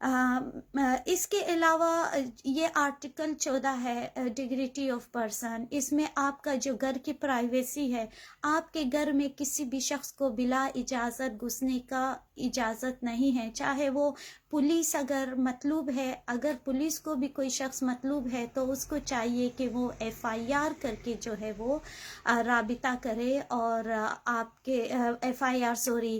اس کے علاوہ یہ آرٹیکل 14 ہے ڈگنیٹی آف پرسن، اس میں آپ کا جو گھر کی پرائیویسی ہے، آپ کے گھر میں کسی بھی شخص کو بلا اجازت گھسنے کا اجازت نہیں ہے، چاہے وہ پولیس اگر مطلوب ہے، اگر پولیس کو بھی کوئی شخص مطلوب ہے تو اس کو چاہیے کہ وہ FIR کر کے جو ہے وہ رابطہ کرے، اور آپ کے FIR سوری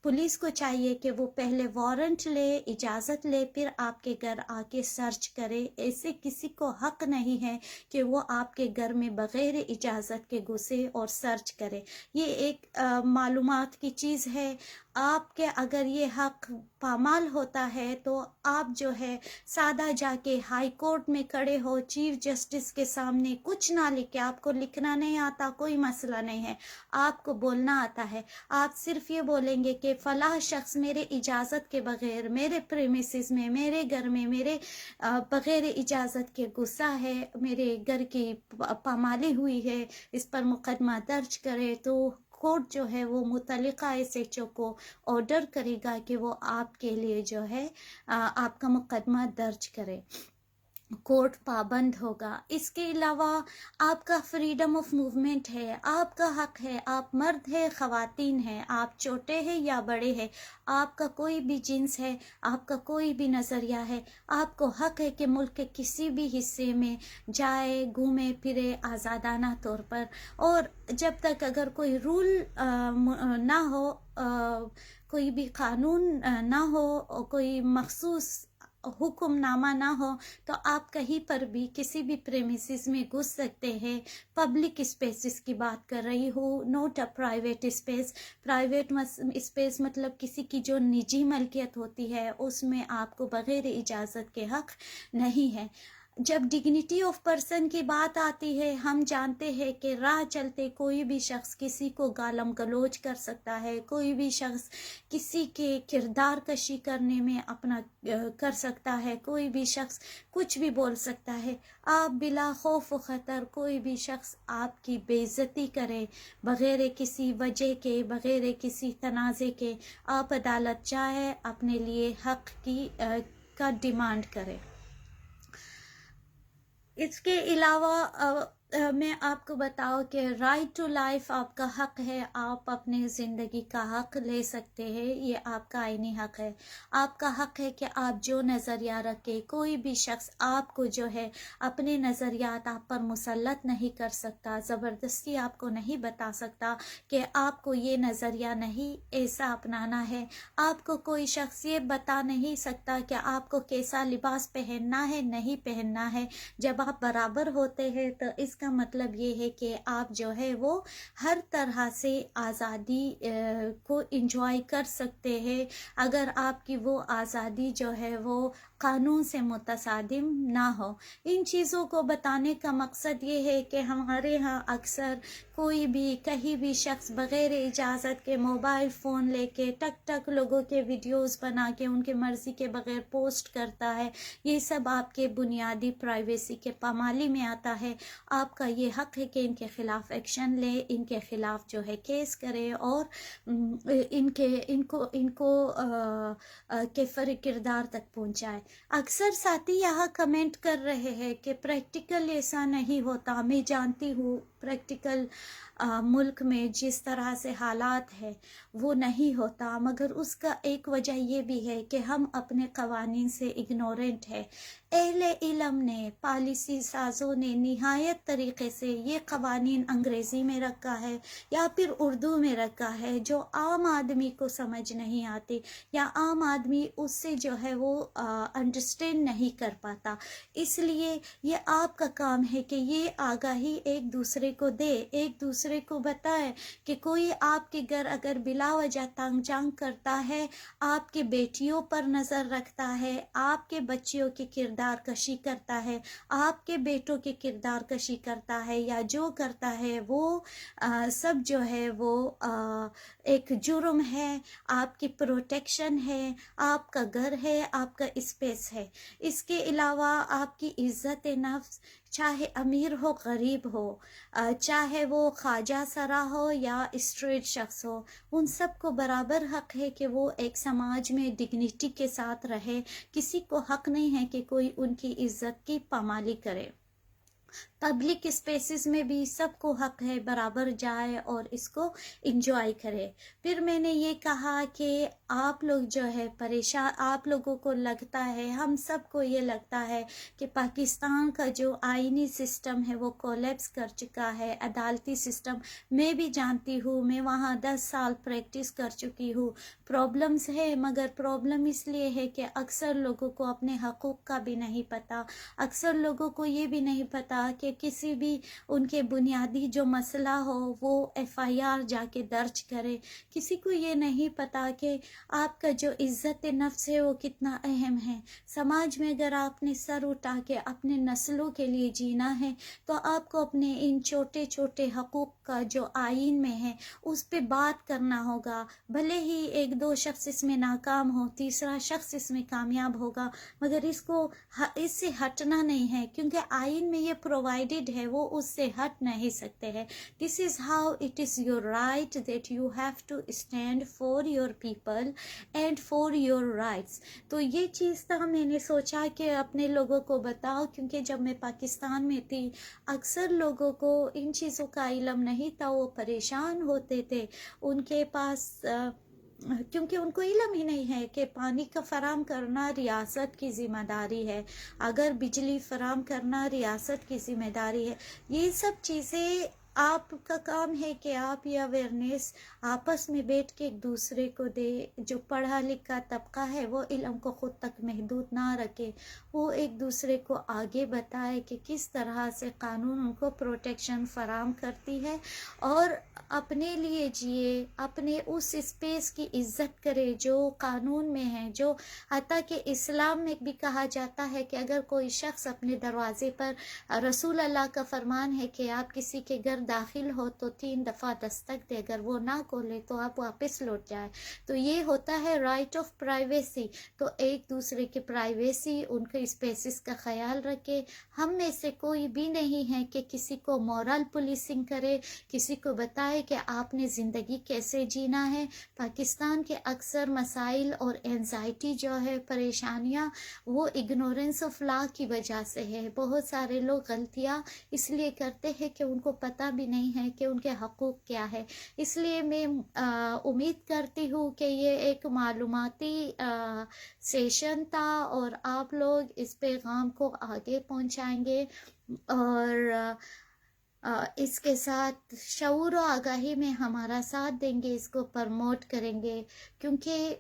پولیس کو چاہیے کہ وہ پہلے وارنٹ لے، اجازت لے، پھر آپ کے گھر آ کے سرچ کرے۔ ایسے کسی کو حق نہیں ہے کہ وہ آپ کے گھر میں بغیر اجازت کے گھسے اور سرچ کرے۔ یہ ایک معلومات کی چیز ہے، آپ کے اگر یہ حق پامال ہوتا ہے تو آپ جو ہے سادہ جا کے ہائی کورٹ میں کھڑے ہو، چیف جسٹس کے سامنے کچھ نہ لکھے، آپ کو لکھنا نہیں آتا کوئی مسئلہ نہیں ہے، آپ کو بولنا آتا ہے، آپ صرف یہ بولیں گے کہ فلاں شخص میرے اجازت کے بغیر میرے پریمیسز میں، میرے گھر میں میرے بغیر اجازت کے غصہ ہے، میرے گھر کی پامالی ہوئی ہے، اس پر مقدمہ درج کرے، تو کورٹ جو ہے وہ متعلقہ SHO کو آرڈر کرے گا کہ وہ آپ کے لیے جو ہے آپ کا مقدمہ درج کرے، کورٹ پابند ہوگا۔ اس کے علاوہ آپ کا فریڈم آف موومنٹ ہے، آپ کا حق ہے، آپ مرد ہے خواتین ہیں، آپ چھوٹے ہیں یا بڑے ہیں، آپ کا کوئی بھی جنس ہے، آپ کا کوئی بھی نظریہ ہے، آپ کو حق ہے کہ ملک کے کسی بھی حصے میں جائے، گھومے پھرے آزادانہ طور پر، اور جب تک اگر کوئی رول نہ ہو، کوئی بھی قانون نہ ہو، کوئی مخصوص حکم نامہ نہ ہو، تو آپ کہیں پر بھی کسی بھی پریمیسز میں گھس سکتے ہیں۔ پبلک اسپیسز کی بات کر رہی ہوں، not a private space, private space مطلب کسی کی جو نجی ملکیت ہوتی ہے، اس میں آپ کو بغیر اجازت کے حق نہیں ہے۔ جب ڈگنیٹی آف پرسن کی بات آتی ہے، ہم جانتے ہیں کہ راہ چلتے کوئی بھی شخص کسی کو گالم گلوچ کر سکتا ہے، کوئی بھی شخص کسی کے کردار کشی کرنے میں اپنا کر سکتا ہے، کوئی بھی شخص کچھ بھی بول سکتا ہے، آپ بلا خوف و خطر کوئی بھی شخص آپ کی بے عزتی کرے، بغیر کسی وجہ کے، بغیر کسی تنازع کے، آپ عدالت جائے، اپنے لیے حق کا ڈیمانڈ کرے۔ اس کے علاوہ میں آپ کو بتاؤں کہ رائٹ ٹو لائف آپ کا حق ہے، آپ اپنے زندگی کا حق لے سکتے ہیں، یہ آپ کا آئینی حق ہے۔ آپ کا حق ہے کہ آپ جو نظریہ رکھے، کوئی بھی شخص آپ کو جو ہے اپنے نظریات آپ پر مسلط نہیں کر سکتا، زبردستی آپ کو نہیں بتا سکتا کہ آپ کو یہ نظریہ نہیں ایسا اپنانا ہے، آپ کو کوئی شخص یہ بتا نہیں سکتا کہ آپ کو کیسا لباس پہننا ہے نہیں پہننا ہے۔ جب آپ برابر ہوتے ہیں تو اس کا مطلب یہ ہے کہ آپ جو ہے وہ ہر طرح سے آزادی کو انجوائے کر سکتے ہیں، اگر آپ کی وہ آزادی جو ہے وہ قانون سے متصادم نہ ہو۔ ان چیزوں کو بتانے کا مقصد یہ ہے کہ ہمارے ہاں اکثر کوئی بھی کہیں بھی شخص بغیر اجازت کے موبائل فون لے کے ٹک ٹک لوگوں کے ویڈیوز بنا کے ان کے مرضی کے بغیر پوسٹ کرتا ہے، یہ سب آپ کے بنیادی پرائیویسی کے پامالی میں آتا ہے۔ آپ کا یہ حق ہے کہ ان کے خلاف ایکشن لے، ان کے خلاف جو ہے کیس کرے، اور ان کو کفر کردار تک پہنچائے۔ اکثر ساتھی یہاں کمنٹ کر رہے ہیں کہ پریکٹیکل ایسا نہیں ہوتا، میں جانتی ہوں پریکٹیکل ملک میں جس طرح سے حالات ہے وہ نہیں ہوتا، مگر اس کا ایک وجہ یہ بھی ہے کہ ہم اپنے قوانین سے اگنورنٹ ہے۔ اہل علم نے، پالیسی سازوں نے نہایت طریقے سے یہ قوانین انگریزی میں رکھا ہے یا پھر اردو میں رکھا ہے جو عام آدمی کو سمجھ نہیں آتی، یا عام آدمی اس سے جو ہے وہ انڈرسٹینڈ نہیں کر پاتا۔ اس لیے یہ آپ کا کام ہے کہ یہ آگاہی ایک دوسرے کو دے، ایک دوسرے کو بتائے کہ کوئی آپ کے گھر اگر بلا وجہ تنگ جنگ کرتا ہے، آپ کے بیٹیوں پر نظر رکھتا ہے، آپ کے بچیوں کی کردار کشی کرتا ہے، آپ کے بیٹوں کی کردار کشی کرتا ہے، یا جو کرتا ہے وہ سب جو ہے وہ ایک جرم ہے، آپ کی پروٹیکشن ہے، آپ کا گھر ہے، آپ کا اسپیس ہے۔ اس کے علاوہ آپ کی عزت نفس، چاہے امیر ہو غریب ہو، چاہے وہ خواجہ سرا ہو یا اسٹریٹ شخص ہو، ان سب کو برابر حق ہے کہ وہ ایک سماج میں ڈگنیٹی کے ساتھ رہے. کسی کو حق نہیں ہے کہ کوئی ان کی عزت کی پامالی کرے. پبلک اسپیسز میں بھی سب کو حق ہے برابر جائے اور اس کو انجوائے کرے. پھر میں نے یہ کہا کہ آپ لوگ جو ہے پریشان، آپ لوگوں کو لگتا ہے، ہم سب کو یہ لگتا ہے کہ پاکستان کا جو آئینی سسٹم ہے وہ کولیپس کر چکا ہے. عدالتی سسٹم میں بھی جانتی ہوں، میں وہاں 10 سال پریکٹس کر چکی ہوں. پرابلمز ہے، مگر پرابلم اس لیے ہے کہ اکثر لوگوں کو اپنے حقوق کا بھی نہیں پتہ. اکثر لوگوں کو یہ بھی نہیں پتہ کہ کسی بھی ان کے بنیادی جو مسئلہ ہو وہ FIR جا کے درج کرے. کسی کو یہ نہیں پتا کہ آپ کا جو عزت نفس ہے وہ کتنا اہم ہے. سماج میں اگر آپ نے سر اٹھا کے اپنے نسلوں کے لیے جینا ہے تو آپ کو اپنے ان چھوٹے چھوٹے حقوق کا جو آئین میں ہے اس پہ بات کرنا ہوگا. بھلے ہی 1-2 شخص اس میں ناکام ہو، تیسرا شخص اس میں کامیاب ہوگا، مگر اس سے ہٹنا نہیں ہے، کیونکہ آئین میں یہ پرووائڈڈ ہے، وہ اس سے ہٹ نہیں سکتے ہیں. This is how it is your right that you have to stand for your people and for your rights. تو یہ چیز تھا، میں نے سوچا کہ اپنے لوگوں کو بتاؤ، کیونکہ جب میں پاکستان میں تھی اکثر لوگوں کو ان چیزوں کا علم نہیں تھا، وہ پریشان ہوتے تھے. ان کے پاس کیونکہ ان کو علم ہی نہیں ہے کہ پانی کا فراہم کرنا ریاست کی ذمہ داری ہے، اگر بجلی فراہم کرنا ریاست کی ذمہ داری ہے. یہ سب چیزیں آپ کا کام ہے کہ آپ یہ اویئرنیس آپس میں بیٹھ کے ایک دوسرے کو دے. جو پڑھا لکھا طبقہ ہے وہ علم کو خود تک محدود نہ رکھے، وہ ایک دوسرے کو آگے بتائے کہ کس طرح سے قانون ان کو پروٹیکشن فراہم کرتی ہے، اور اپنے لیے جیے، اپنے اس اسپیس کی عزت کرے جو قانون میں ہے. جو حتیٰ کہ اسلام میں بھی کہا جاتا ہے کہ اگر کوئی شخص اپنے دروازے پر، رسول اللہ کا فرمان ہے کہ آپ کسی کے گھر داخل ہو تو 3 دفعہ دستک دے، اگر وہ نہ کھولے تو آپ واپس لوٹ جائے. تو یہ ہوتا ہے رائٹ آف پرائیویسی. تو ایک دوسرے کے پرائیویسی، ان کے اسپیسز کا خیال رکھے. ہم میں سے کوئی بھی نہیں ہے کہ کسی کو مورل پولیسنگ کرے، کسی کو بتائے کہ آپ نے زندگی کیسے جینا ہے. پاکستان کے اکثر مسائل اور اینزائٹی جو ہے، پریشانیاں، وہ اگنورنس آف لا کی وجہ سے ہے. بہت سارے لوگ غلطیاں اس لیے کرتے ہیں کہ ان کو پتہ بھی نہیں ہے کہ ان کے حقوق کیا ہے. اس لیے میں امید کرتی ہوں کہ یہ ایک معلوماتی سیشن تھا اور آپ لوگ اس پیغام کو آگے پہنچائیں گے، اور اس کے ساتھ شعور و آگاہی میں ہمارا ساتھ دیں گے، اس کو پرموٹ کریں گے. کیونکہ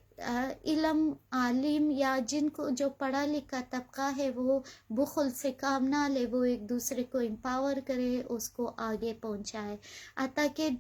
علم، عالم یا جن کو جو پڑھا لکھا طبقہ ہے وہ بخل سے کام نہ لے، وہ ایک دوسرے کو امپاور کرے، اس کو آگے پہنچائے. تاکہ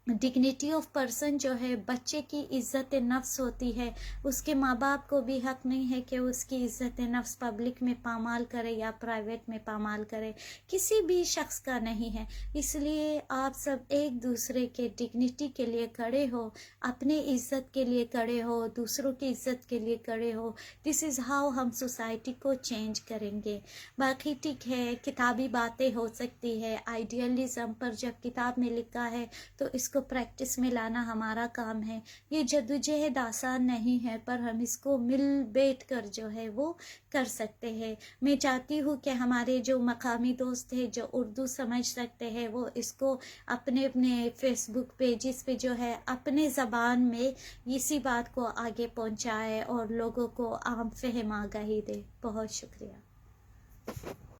ڈگنیٹی آف پرسن جو ہے، بچے کی عزت نفس ہوتی ہے. اس کے ماں باپ کو بھی حق نہیں ہے کہ اس کی عزت نفس پبلک میں پامال کرے یا پرائیویٹ میں پامال کرے، کسی بھی شخص کا نہیں ہے. اس لیے آپ سب ایک دوسرے کے ڈگنیٹی کے لیے کھڑے ہو، اپنے عزت کے لیے کھڑے ہو، دوسروں کی عزت کے لیے کھڑے ہو. دس از ہاؤ ہم سوسائٹی کو چینج کریں گے. باقی ٹھیک ہے، کتابی باتیں ہو سکتی ہے، آئیڈیالزم پر جب کتاب میں لکھا ہے تو اس کو پریکٹس میں لانا ہمارا کام ہے. یہ جدوجہد آسان نہیں ہے، پر ہم اس کو مل بیٹھ کر جو ہے وہ کر سکتے ہیں. میں چاہتی ہوں کہ ہمارے جو مقامی دوست ہیں جو اردو سمجھ سکتے ہیں وہ اس کو اپنے فیس بک پیجز پہ جو ہے اپنے زبان میں اسی بات کو آگے پہنچائے اور لوگوں کو عام فہم آگاہی دے. بہت شکریہ.